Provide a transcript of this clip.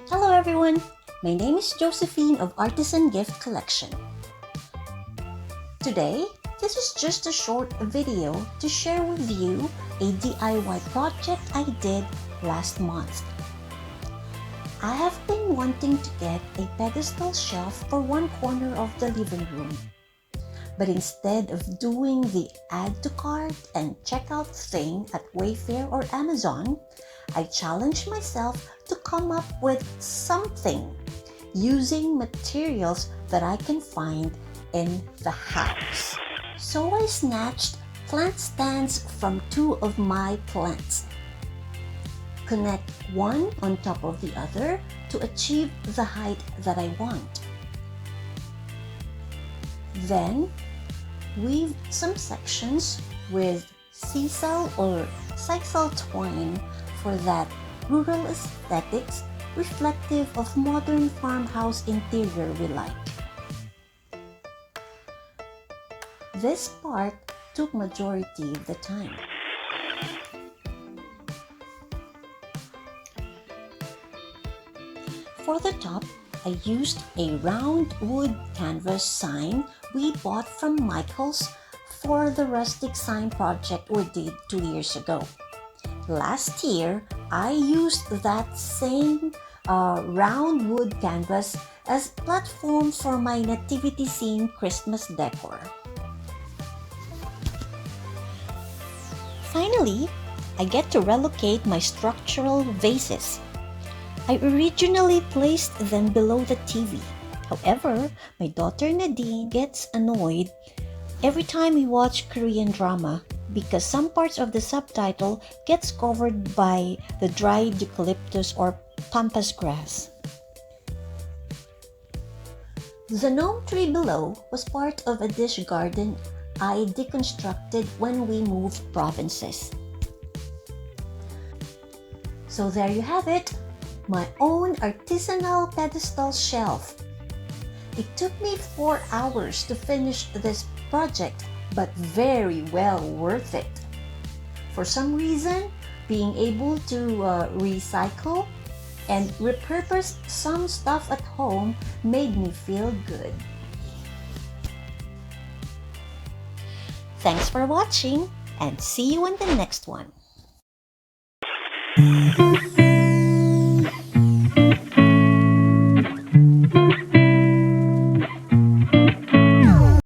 Hello everyone, my name is Josephine of Artisan Gift Collection. Today, this is just a short video to share with you a DIY project I did last month. I have been wanting to get a pedestal shelf for one corner of the living room. But instead of doing the add to cart and checkout thing at Wayfair or Amazon, I challenged myself to come up with something using materials that I can find in the house. So I snatched plant stands from two of my plants. Connect one on top of the other to achieve the height that I want. Then, weave some sections with sisal or sisal twine for that rural aesthetics reflective of modern farmhouse interior we like. This part took majority of the time. For the top, I used a round wood canvas sign we bought from Michael's for the rustic sign project we did 2 years ago. Last year, I used that same round wood canvas as platform for my nativity scene Christmas decor. Finally, I get to relocate my structural vases. I originally placed them below the TV. However, my daughter Nadine gets annoyed every time we watch Korean drama because some parts of the subtitle gets covered by the dried eucalyptus or pampas grass. The gnome tree below was part of a dish garden I deconstructed when we moved provinces. So there you have it, my own artisanal pedestal shelf. It took me 4 hours to finish this project, but very well worth it. For some reason, being able to recycle and repurpose some stuff at home made me feel good. Thanks for watching and see you in the next one.